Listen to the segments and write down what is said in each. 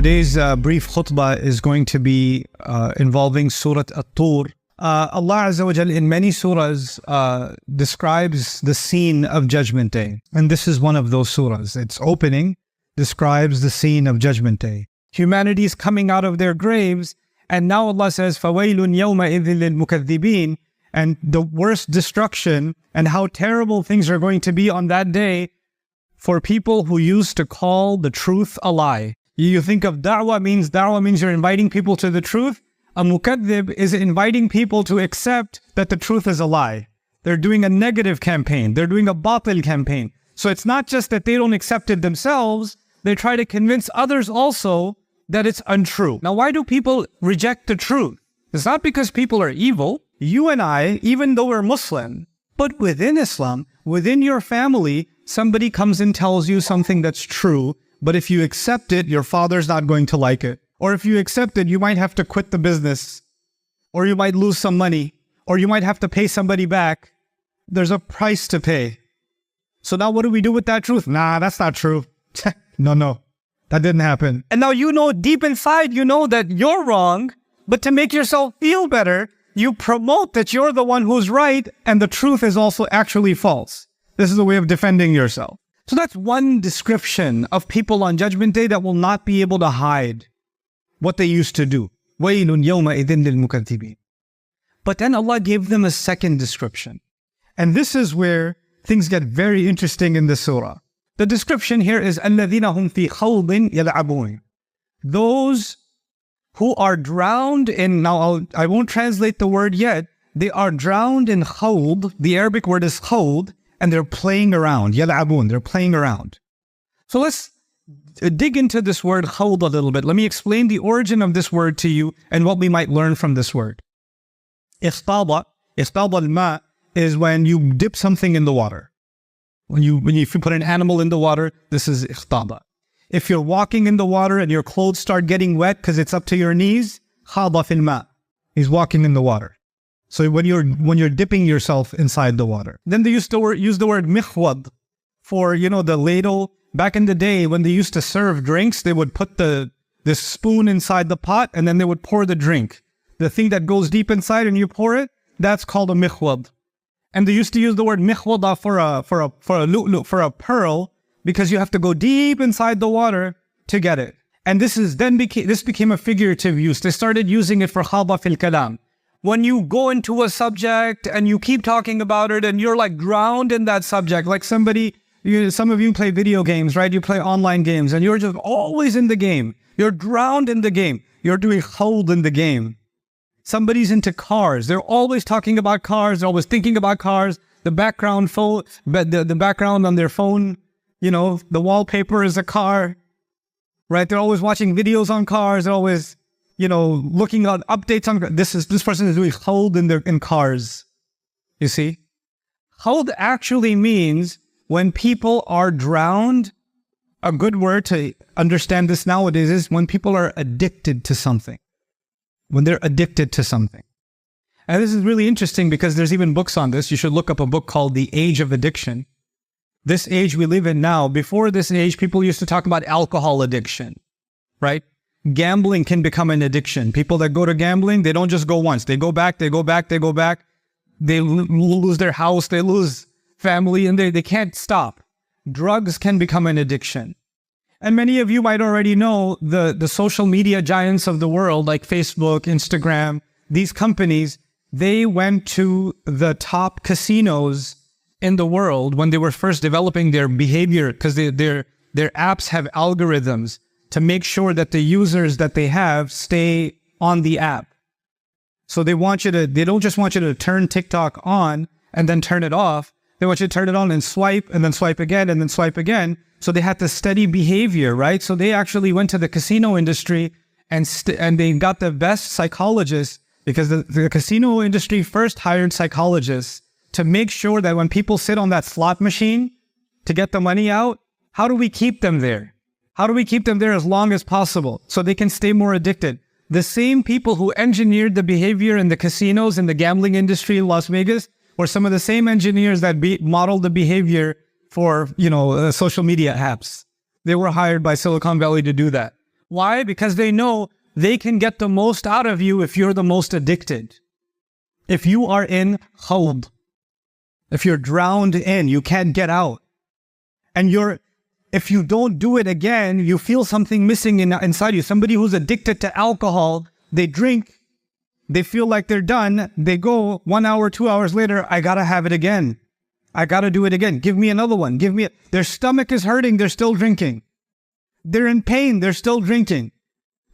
Today's brief khutbah is going to be involving Surah At-Tur. Allah Azza wa Jal in many surahs describes the scene of Judgment Day. And this is one of those surahs. Its opening describes the scene of Judgment Day. Humanity is coming out of their graves, and now Allah says, فَوَيْلٌ يَوْمَئِذٍ لِلْمُكَذِّبِينَ, and the worst destruction and how terrible things are going to be on that day for people who used to call the truth a lie. You think of da'wah means you're inviting people to the truth. A mukaddib is inviting people to accept that the truth is a lie. They're doing a negative campaign. They're doing a batil campaign. So it's not just that they don't accept it themselves, they try to convince others also that it's untrue. Now, why do people reject the truth? It's not because people are evil. You and I, even though we're Muslim, but within Islam, within your family, somebody comes and tells you something that's true, but if you accept it, your father's not going to like it. Or if you accept it, you might have to quit the business, or you might lose some money, or you might have to pay somebody back. There's a price to pay. So now what do we do with that truth? Nah, that's not true. No, that didn't happen. And now you know deep inside, you know that you're wrong, but to make yourself feel better, you promote that you're the one who's right, and the truth is also actually false. This is a way of defending yourself. So that's one description of people on Judgment Day that will not be able to hide what they used to do. وَيْلٌ يَوْمَئِذٍ لِلْمُكَذِّبِينَ. But then Allah gave them a second description. And this is where things get very interesting in the surah. The description here is الَّذِينَ هُمْ فِي خَوْضٍ يَلْعَبُونَ. Those who are drowned in, now I won't translate the word yet, they are drowned in khawd. The Arabic word is khawd, and they're playing around. يَلْعَبُونَ, they're playing around. So let's dig into this word khawd a little bit. Let me explain the origin of this word to you and what we might learn from this word. اختاض الماء is when you dip something in the water. If you put an animal in the water, this is اختاض. If you're walking in the water and your clothes start getting wet because it's up to your knees, خاض في الماء. He's walking in the water. So when you're dipping yourself inside the water. Then they used to use the word mikhwad for, the ladle. Back in the day when they used to serve drinks, they would put this spoon inside the pot and then they would pour the drink. The thing that goes deep inside and you pour it, that's called a mikhwad. And they used to use the word mikhwada for a pearl, because you have to go deep inside the water to get it. And this became a figurative use. They started using it for khada fil kalam. When you go into a subject and you keep talking about it and you're like drowned in that subject, like some of you play video games, right? You play online games and you're just always in the game. You're drowned in the game. You're doing khawd in the game. Somebody's into cars. They're always talking about cars. They're always thinking about cars. The background on their phone, the wallpaper is a car, right? They're always watching videos on cars. They're always, looking at updates on, this person is doing khawd in cars. You see? Khawd actually means when people are drowned. A good word to understand this nowadays is when people are addicted to something. When they're addicted to something. And this is really interesting because there's even books on this. You should look up a book called The Age of Addiction. This age we live in now, before this age, people used to talk about alcohol addiction, right? Gambling can become an addiction. People that go to gambling, they don't just go once. They go back, they go back, they go back. They lose their house, they lose family, and they can't stop. Drugs can become an addiction. And many of you might already know the social media giants of the world, like Facebook, Instagram, these companies, they went to the top casinos in the world when they were first developing their behavior, because their apps have algorithms to make sure that the users that they have stay on the app. So they don't just want you to turn TikTok on and then turn it off. They want you to turn it on and then swipe again and then swipe again. So they had to study behavior, right? So they actually went to the casino industry and they got the best psychologists, because the casino industry first hired psychologists to make sure that when people sit on that slot machine to get the money out, how do we keep them there? How do we keep them there as long as possible so they can stay more addicted? The same people who engineered the behavior in the casinos and the gambling industry in Las Vegas were some of the same engineers that modeled the behavior for, social media apps. They were hired by Silicon Valley to do that. Why? Because they know they can get the most out of you if you're the most addicted. If you are in khawd, if you're drowned in, you can't get out. And if you don't do it again, you feel something missing inside you. Somebody who's addicted to alcohol, they drink, they feel like they're done. They go 1 hour, 2 hours later, I gotta have it again. I gotta do it again. Give me another one. Their stomach is hurting, they're still drinking. They're in pain, they're still drinking.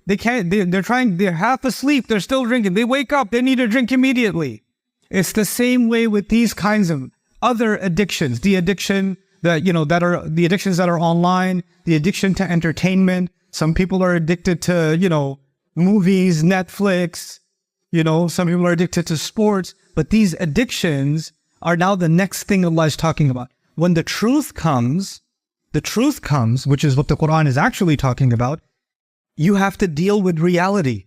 They're half asleep, they're still drinking. They wake up, they need a drink immediately. It's the same way with these kinds of other addictions. The addictions that are online, the addiction to entertainment. Some people are addicted to, movies, Netflix. Some people are addicted to sports. But these addictions are now the next thing Allah is talking about. When the truth comes, which is what the Quran is actually talking about, you have to deal with reality.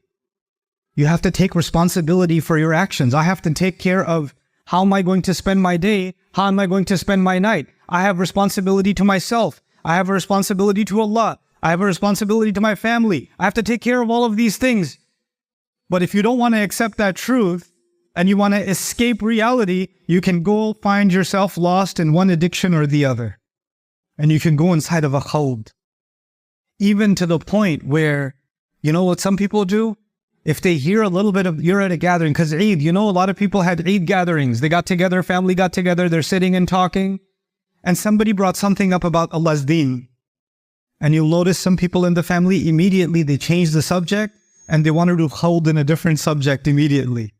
You have to take responsibility for your actions. I have to take care of how am I going to spend my day? How am I going to spend my night? I have responsibility to myself. I have a responsibility to Allah. I have a responsibility to my family. I have to take care of all of these things. But if you don't want to accept that truth and you want to escape reality, you can go find yourself lost in one addiction or the other. And you can go inside of a khawd. Even to the point where, what some people do? If they hear a little bit of, you're at a gathering, because Eid, a lot of people had Eid gatherings. They got together, family got together, they're sitting and talking. And somebody brought something up about Allah's deen. And you'll notice some people in the family, immediately they change the subject and they want to hold in a different subject immediately.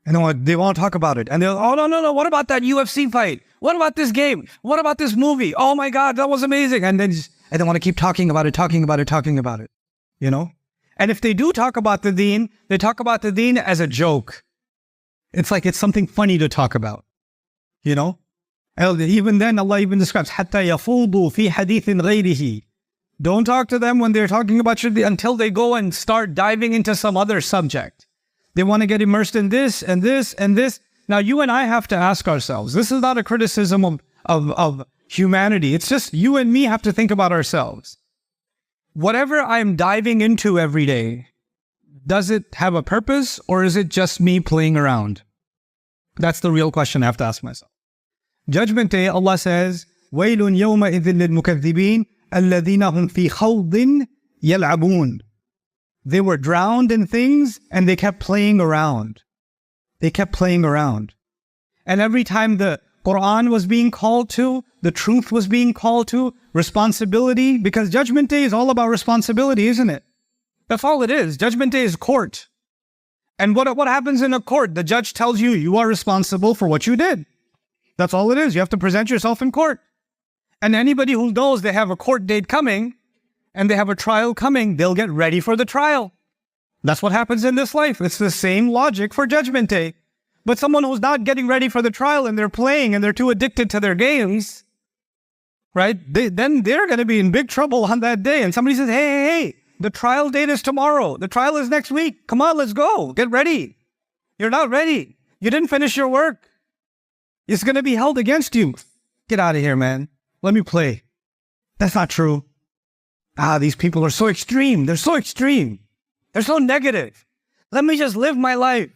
And they want to talk about it. And they're, oh, no, what about that UFC fight? What about this game? What about this movie? Oh my God, that was amazing. And they want to keep talking about it. And if they do talk about the deen, they talk about the deen as a joke. It's like it's something funny to talk about. And even then, Allah even describes, حَتَّى يَفُوضُوا فِي حَدِيثٍ غَيْرِهِ. Don't talk to them when they're talking about your deen until they go and start diving into some other subject. They want to get immersed in this and this and this. Now, you and I have to ask ourselves, this is not a criticism of humanity. It's just you and me have to think about ourselves. Whatever I'm diving into every day, does it have a purpose or is it just me playing around? That's the real question I have to ask myself. Judgment Day, Allah says, وَيْلٌ يَوْمَئِذٍ لِلْمُكَذِّبِينَ الَّذِينَ هُمْ فِي خَوْضٍ يَلْعَبُونَ. They were drowned in things and they kept playing around. And every time the Quran was being called to, the truth was being called to, responsibility, because Judgment Day is all about responsibility, isn't it? That's all it is. Judgment Day is court. And what happens in a court? The judge tells you, you are responsible for what you did. That's all it is. You have to present yourself in court. And anybody who knows they have a court date coming and they have a trial coming, they'll get ready for the trial. That's what happens in this life. It's the same logic for Judgment Day. But someone who's not getting ready for the trial and they're playing and they're too addicted to their games, right? Then they're going to be in big trouble on that day. And somebody says, hey, the trial date is tomorrow. The trial is next week. Come on, let's go. Get ready. You're not ready. You didn't finish your work. It's going to be held against you. Get out of here, man. Let me play. That's not true. These people are so extreme. They're so extreme. They're so negative. Let me just live my life.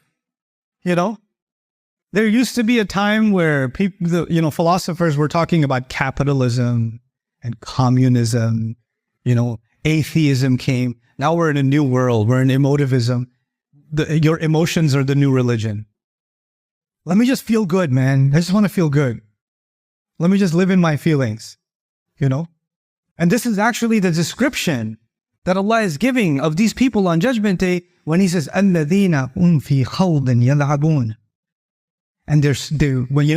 There used to be a time where people, philosophers were talking about capitalism and communism. Atheism came. Now we're in a new world. We're in emotivism. Your emotions are the new religion. Let me just feel good, man. I just want to feel good. Let me just live in my feelings, And this is actually the description that Allah is giving of these people on Judgment Day when He says, الَّذِينَ هُمْ فِي خَوْضٍ يَلْعَبُونَ. And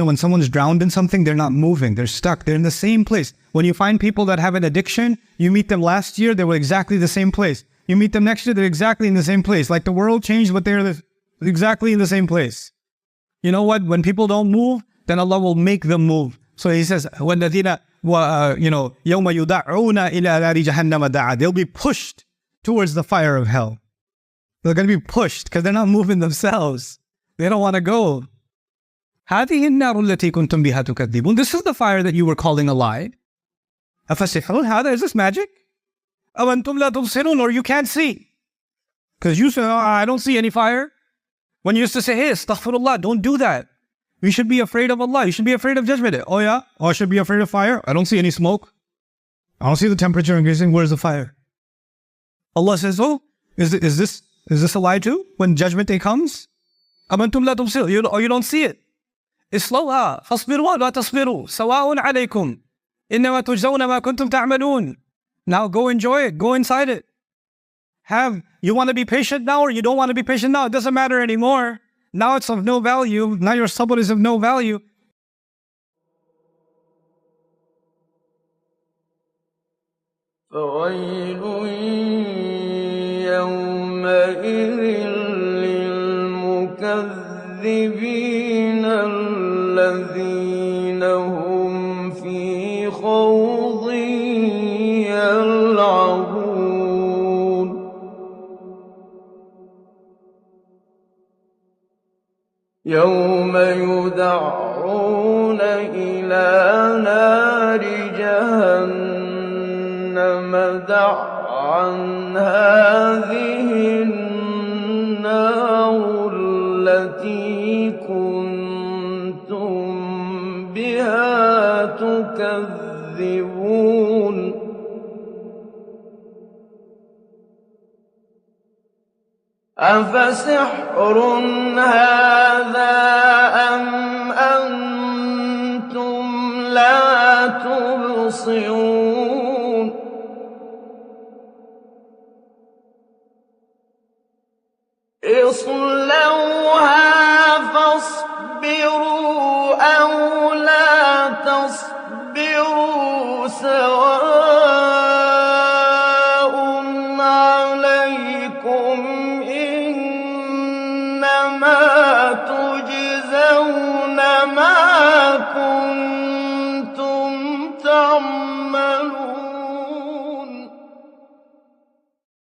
when someone's drowned in something, they're not moving. They're stuck. They're in the same place. When you find people that have an addiction, you meet them last year, they were exactly the same place. You meet them next year, they're exactly in the same place. Like the world changed, but they're exactly in the same place. You know what? When people don't move, then Allah will make them move. So He says, وَالَّذِينَ يَوْمَ يُدَعُونَ إِلَى نَارِ جَهَنَّمَ دَعَا. They'll be pushed towards the fire of hell. They're going to be pushed because they're not moving themselves. They don't want to go. هَذِهِ النَّارُ الَّتِي كُنْتُمْ بِهَا تُكَذِّبُونَ. This is the fire that you were calling a lie. أَفَسِحْرٌ هَذَا? Is this magic? أَوَنْتُمْ لَا تُبْصِرُونَ, or you can't see. Because you say, oh, I don't see any fire. When you used to say, hey, astaghfirullah, don't do that. You should be afraid of Allah. You should be afraid of judgment day. Oh yeah? Oh, I should be afraid of fire? I don't see any smoke. I don't see the temperature increasing. Where's the fire? Allah says, oh, is this a lie too? When judgment day comes? أَمَنْتُمْ لَا تُبْصِرُونَ, or you don't see it. اصْلَوْهَا فَاصْبِرُوا وَلَا تَصْبِرُوا سَوَاءٌ عَلَيْكُمْ إِنَّمَا تُجْزَوْنَ مَا كُنْتُمْ تَعْمَلُونَ. Now go enjoy it. Go inside it. You want to be patient now or you don't want to be patient now? It doesn't matter anymore. Now it's of no value. Now your sabr is of no value. فَوَيْلٌ يَوْمَئِذٍ لِلْمُكَذِّبِينَ الَّذِينَ هُمْ فِي خَوْضٍ يَلْعَبُونَ يَوْمَ يُدَعُّونَ إِلَى نَارِ جَهَنَّمَ دَعًّا هَذِهِ النَّارُ الَّتِي كُنتُم بِهَا تُكَذِّبُونَ أَفَسِحْرٌ هَذَا أَمْ أَنْتُمْ لَا تُبْصِرُونَ اصْلَوْهَا فَاصْبِرُوا أَوْ لَا تَصْبِرُوا سَوَاءٌ عَلَيْكُمْ إِنَّمَا تُجْزَوْنَ